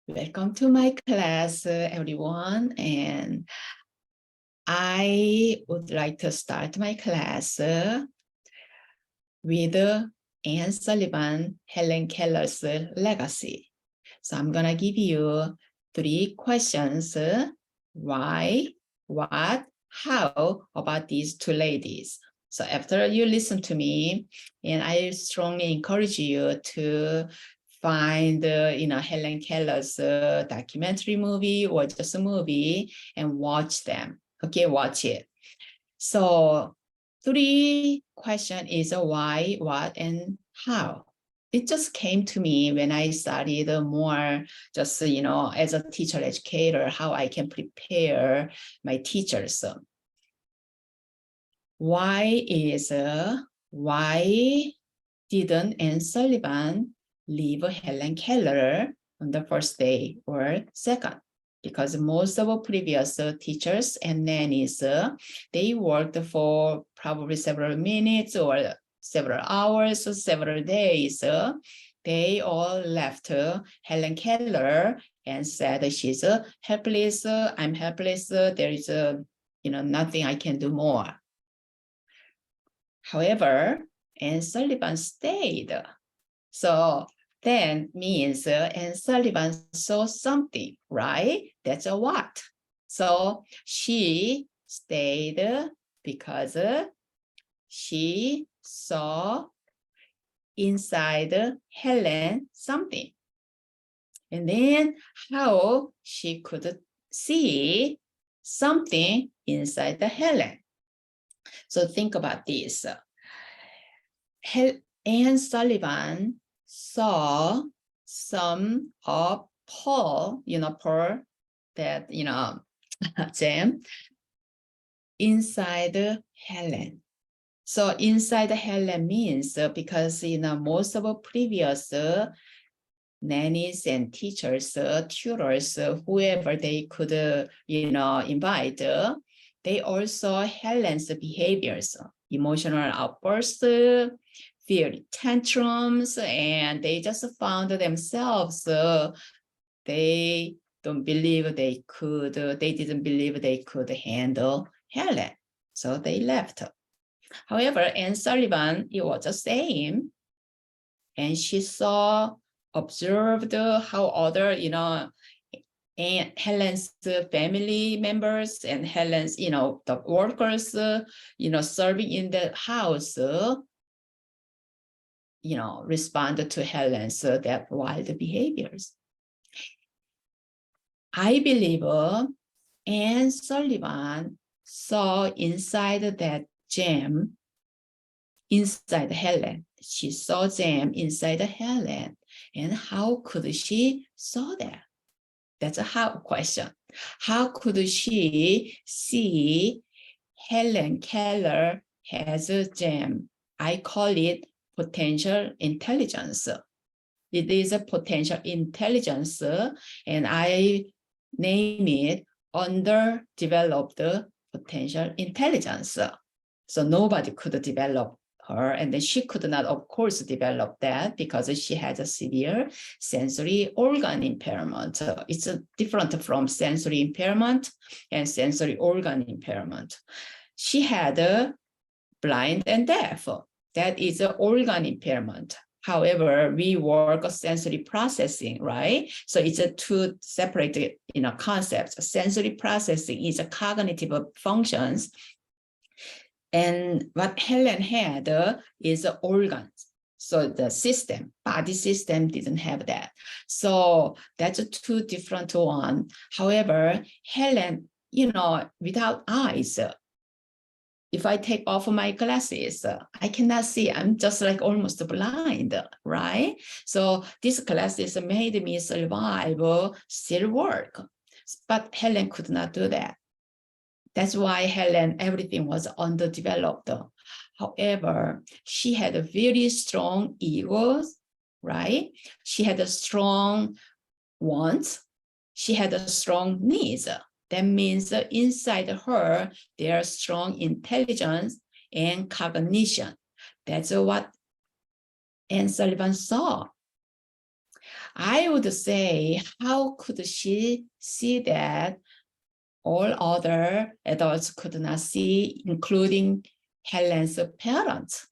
Welcome to my class, everyone. And I would like to start my class with Anne Sullivan, Helen Keller's legacy. So I'm going to give you 3 questions. Why, what, how about these 2 ladies? So after you listen to me, and I strongly encourage you to find, Helen Keller's documentary movie or just a movie and watch them. Okay, watch it. So 3 question is why, what, and how. It just came to me when I studied more just, as a teacher educator, how I can prepare my teachers. Why didn't Anne Sullivan leave Helen Keller on the first day or second? Because most of our previous teachers and nannies, they worked for probably several minutes or several hours or several days. They all left Helen Keller and said, she's helpless, I'm helpless, there is nothing I can do more. However, Anne Sullivan stayed. So then means Anne Sullivan saw something, right? That's a what. So she stayed because she saw inside Helen something. And then how she could see something inside the Helen. So think about this. Anne Sullivan saw some pearl, pearl that, gem inside Helen. So inside Helen means because, most of our previous nannies and teachers, tutors, whoever they could, invite, they all saw Helen's behaviors, emotional outbursts, fear tantrums, and they just found themselves, they didn't believe they could handle Helen. So they left. However, Anne Sullivan, it was the same. And she observed how other, and Helen's family members and Helen's, the workers, serving in the house, responded to Helen's that wild behaviors. I believe Anne Sullivan saw inside that gem, inside Helen. She saw gem inside Helen. And how could she saw that? That's a how question. How could she see Helen Keller has a gem? I call it potential intelligence. It is a potential intelligence, and I name it underdeveloped potential intelligence. So nobody could develop her, and then she could not, of course, develop that because she has a severe sensory organ impairment. It's different from sensory impairment and sensory organ impairment. She had a blind and deaf. That is an organ impairment. However, we work on sensory processing, right? So it's a 2 separate, concepts. Sensory processing is a cognitive functions. And what Helen had is organs. So the system, body system didn't have that. So that's a 2 different one. However, Helen, without eyes, if I take off my glasses, I cannot see. I'm just like almost blind, right? So these glasses made me survive, still work. But Helen could not do that. That's why Helen, everything was underdeveloped. However, she had a very strong ego, right? She had a strong wants. She had a strong needs. That means inside her, there are strong intelligence and cognition. That's what Anne Sullivan saw. I would say, how could she see that all other adults could not see, including Helen's parents?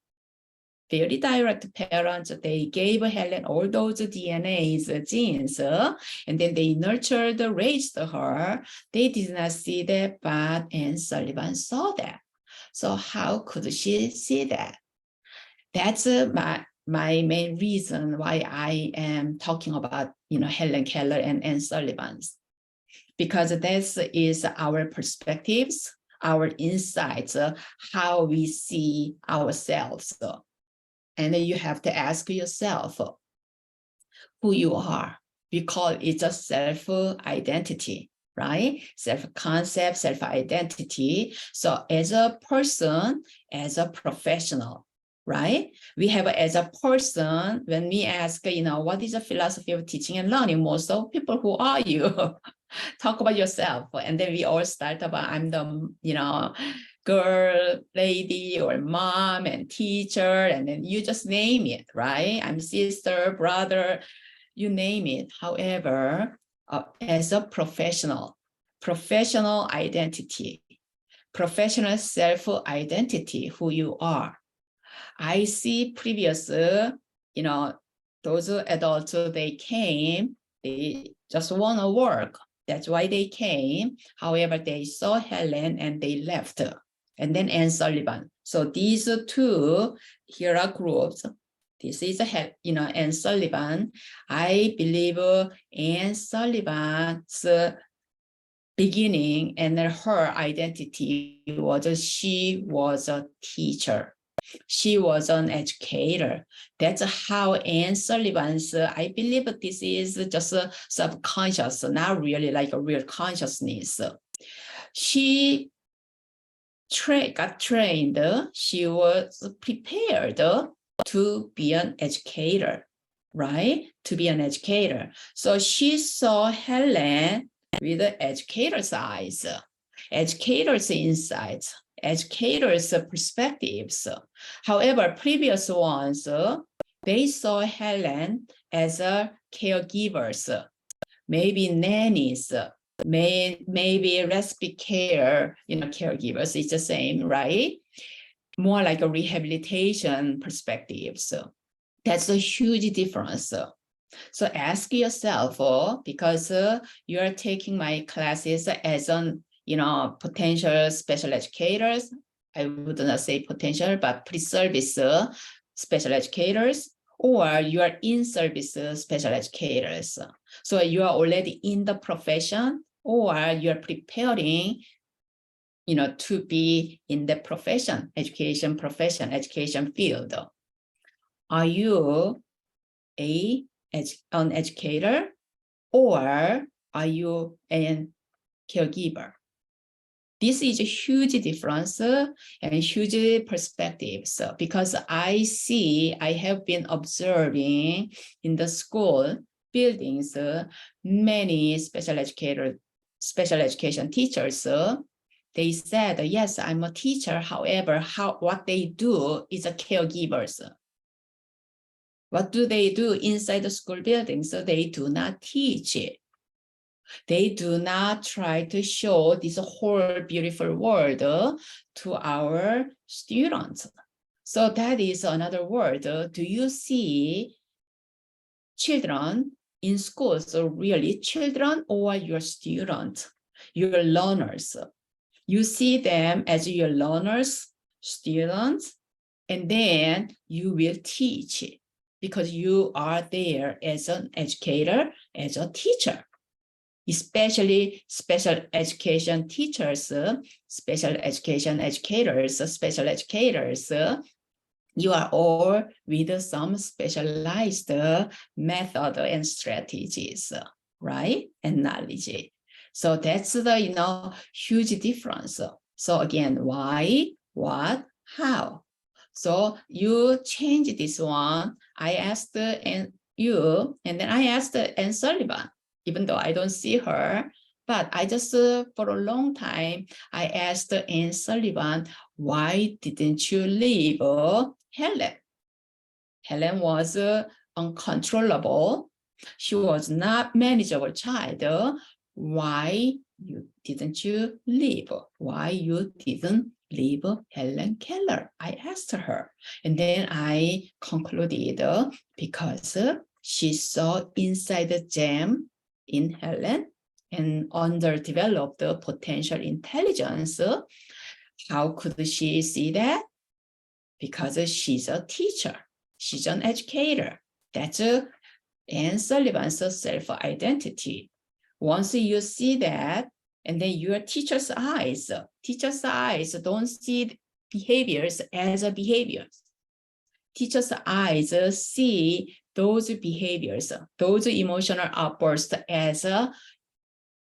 Very direct parents, they gave Helen all those DNAs, genes, and then they nurtured, raised her. They did not see that, but Anne Sullivan saw that. So how could she see that? That's my main reason why I am talking about, Helen Keller and Anne Sullivan's, because this is our perspectives, our insights, how we see ourselves. And then you have to ask yourself who you are. We call it a self-identity, right? Self-concept, self-identity. So as a person, as a professional, right? We have as a person, when we ask, what is the philosophy of teaching and learning? Most of people, who are you? Talk about yourself. And then we all start about, I'm the, girl, lady, or mom and teacher, and then you just name it, right? I'm sister, brother, you name it. However, as a professional identity, professional self-identity, who you are. I see previous, those adults, they came, they just want to work. That's why they came. However, they saw Helen and they left. And then Anne Sullivan. So these two, here are groups. This is Anne Sullivan. I believe Anne Sullivan's beginning and her identity was she was a teacher. She was an educator. That's how Anne Sullivan's, I believe this is just a subconscious, not really like a real consciousness. She got trained, she was prepared to be an educator, right? To be an educator. So she saw Helen with the educator's eyes, educator's insights, educators' perspectives. However, previous ones, they saw Helen as a caregivers, maybe nannies, maybe respite care, caregivers, it's the same, right? More like a rehabilitation perspective. So that's a huge difference. So ask yourself, because you are taking my classes as an potential special educators. I would not say potential, but pre-service special educators, or you are in service special educators. So you are already in the profession, or you're preparing, to be in the profession, education field. Are you an educator, or are you a caregiver? This is a huge difference and huge perspectives, because I have been observing in the school buildings, many special education teachers, they said, yes, I'm a teacher. However, what they do is a caregivers. What do they do inside the school building? So they do not teach it. They do not try to show this whole beautiful world to our students. So that is another word. Do you see children in schools, so really children or your students, your learners? You see them as your learners, students, and then you will teach it because you are there as an educator, as a teacher. Especially special education teachers, special education educators, special educators, you are all with some specialized method and strategies, right? And knowledge. So that's the huge difference. So again, why, what, how? So you change this one. I asked you, and then I asked Anne Sullivan, even though I don't see her, but I just, for a long time, I asked Anne Sullivan, why didn't you leave Helen? Helen was uncontrollable. She was not manageable child. Why didn't you leave? Why you didn't leave Helen Keller? I asked her. And then I concluded because she saw inside the gem in Helen and underdeveloped potential intelligence. How could she see that? Because she's a teacher. She's an educator. That's Anne Sullivan's self-identity. Once you see that, and then your teacher's eyes don't see behaviors as a behaviors. Teacher's eyes see those behaviors, those emotional outbursts as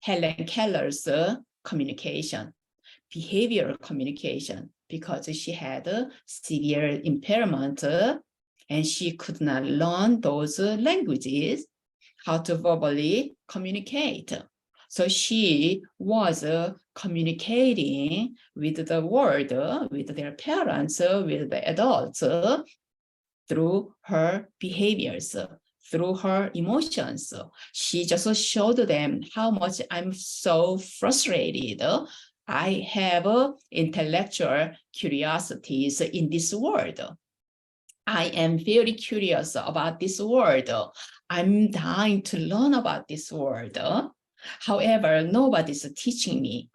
Helen Keller's communication, behavioral communication, because she had a severe impairment and she could not learn those languages, how to verbally communicate. So she was communicating with the world, with their parents, with the adults, through her behaviors, through her emotions. She just showed them how much I'm so frustrated. I have intellectual curiosities in this world. I am very curious about this world. I'm dying to learn about this world. However, nobody's teaching me.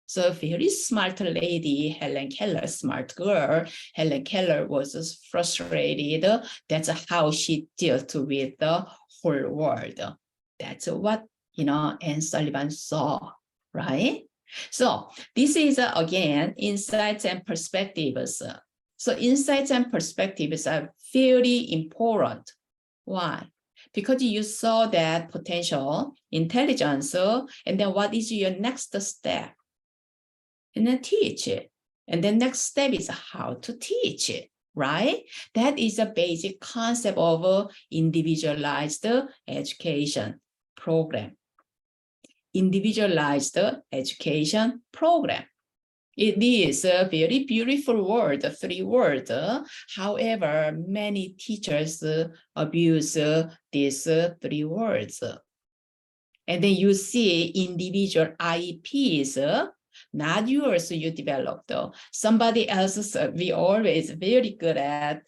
So very smart lady, Helen Keller, smart girl. Helen Keller was frustrated. That's how she dealt with the whole world. That's what, Anne Sullivan saw, right? So this is, again, insights and perspectives. So insights and perspectives are very important. Why? Because you saw that potential intelligence, and then what is your next step? And then teach it. And the next step is how to teach it, right? That is a basic concept of individualized education program. Individualized education program. It is a very beautiful word, 3 words. However, many teachers abuse these 3 words. And then you see individual IEPs, not yours, you developed. Somebody else's, we always very good at,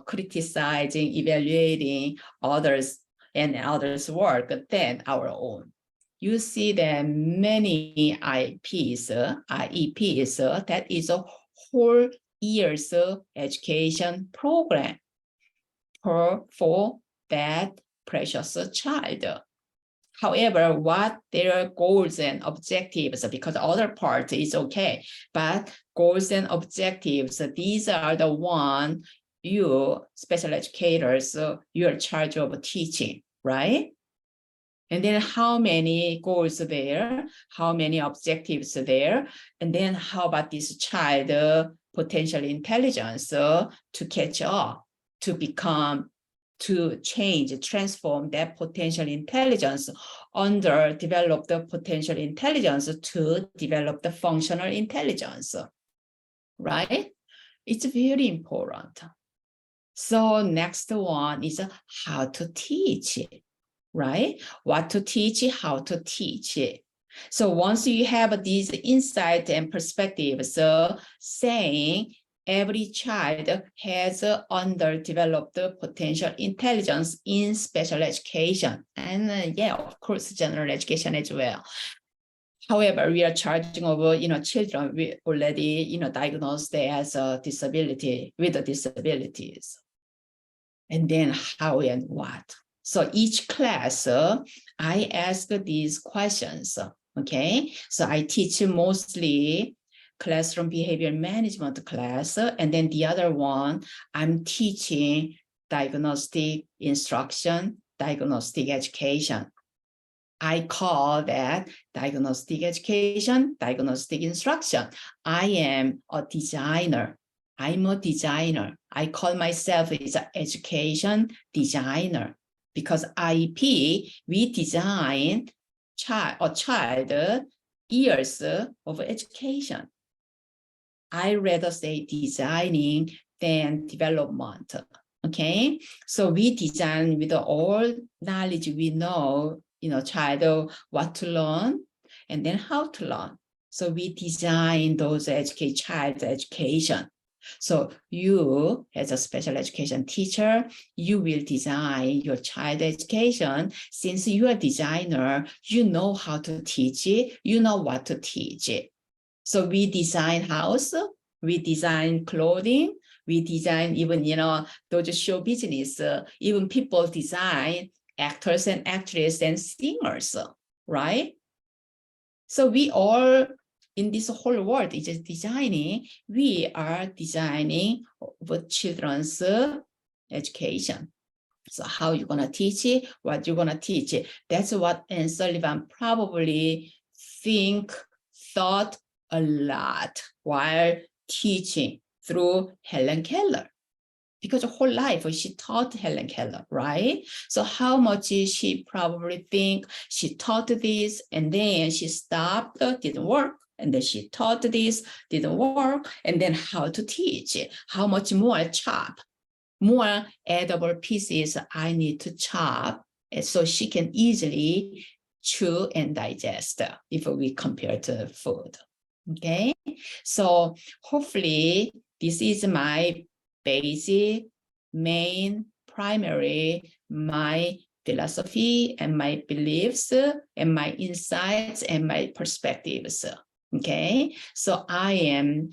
criticizing, evaluating others and others' work than our own. You see that many IEPs, that is a whole year's education program for that precious child. However, what their goals and objectives, because other part is okay, but goals and objectives, these are the one you, special educators, you're in charge of teaching, right? And then how many goals there, how many objectives there, and then how about this child potential intelligence to catch up, to become, to change, transform that potential intelligence, underdevelop the potential intelligence to develop the functional intelligence, right? It's very important. So next one is how to teach it, right? What to teach, how to teach it. So once you have these insights and perspectives, saying every child has underdeveloped potential intelligence in special education, and of course, general education as well. However, we are charging over, children we already, diagnosed as a disability, with disabilities. And then how and what. So each class, I ask these questions, okay? So I teach mostly classroom behavior management class, and then the other one, I'm teaching diagnostic instruction, diagnostic education. I call that diagnostic education, diagnostic instruction. I am a designer. I'm a designer. I call myself as an education designer because IEP, we design child years of education. I rather say designing than development. Okay, so we design with all knowledge we know, child what to learn and then how to learn. So we design those child's education. So you, as a special education teacher, you will design your child education. Since you are a designer, you know how to teach it, you know what to teach it. So we design house, we design clothing, we design even, those show business, even people design actors and actresses and singers, right? So we all in this whole world is just designing, we are designing the children's education. So how you're going to teach it, what you're going to teach it. That's what Anne Sullivan probably thought a lot while teaching through Helen Keller. Because her whole life she taught Helen Keller, right? So how much she probably think she taught this and then she stopped, didn't work. And then she taught this, didn't work. And then how to teach it, how much more chop, more edible pieces I need to chop so she can easily chew and digest if we compare to food. Okay, so hopefully this is my basic, main, primary, my philosophy and my beliefs and my insights and my perspectives. Okay, so I am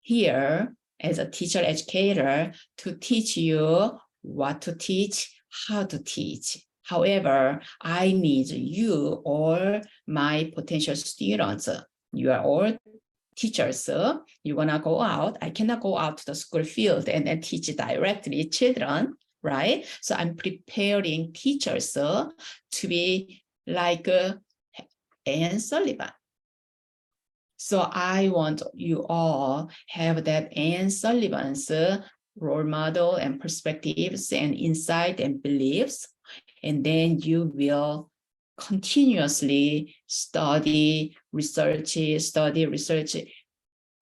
here as a teacher educator to teach you what to teach, how to teach. However, I need you or my potential students. You are all teachers. You're gonna go out. I cannot go out to the school field and then teach directly children, right? So I'm preparing teachers to be like Anne Sullivan. So I want you all have that Anne Sullivan's role model and perspectives and insight and beliefs, and then you will continuously study, research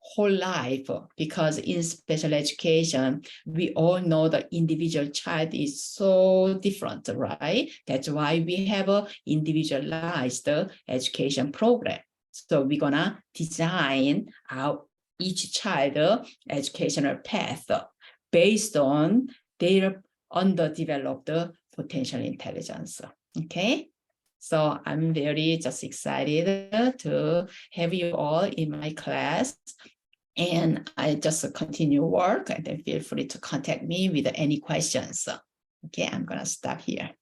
whole life, because in special education, we all know the individual child is so different, right? That's why we have a individualized education program. So we're gonna design out each child educational path based on their underdeveloped potential intelligence. Okay, so I'm very just excited to have you all in my class. And I just continue work, and then feel free to contact me with any questions. Okay, I'm gonna stop here.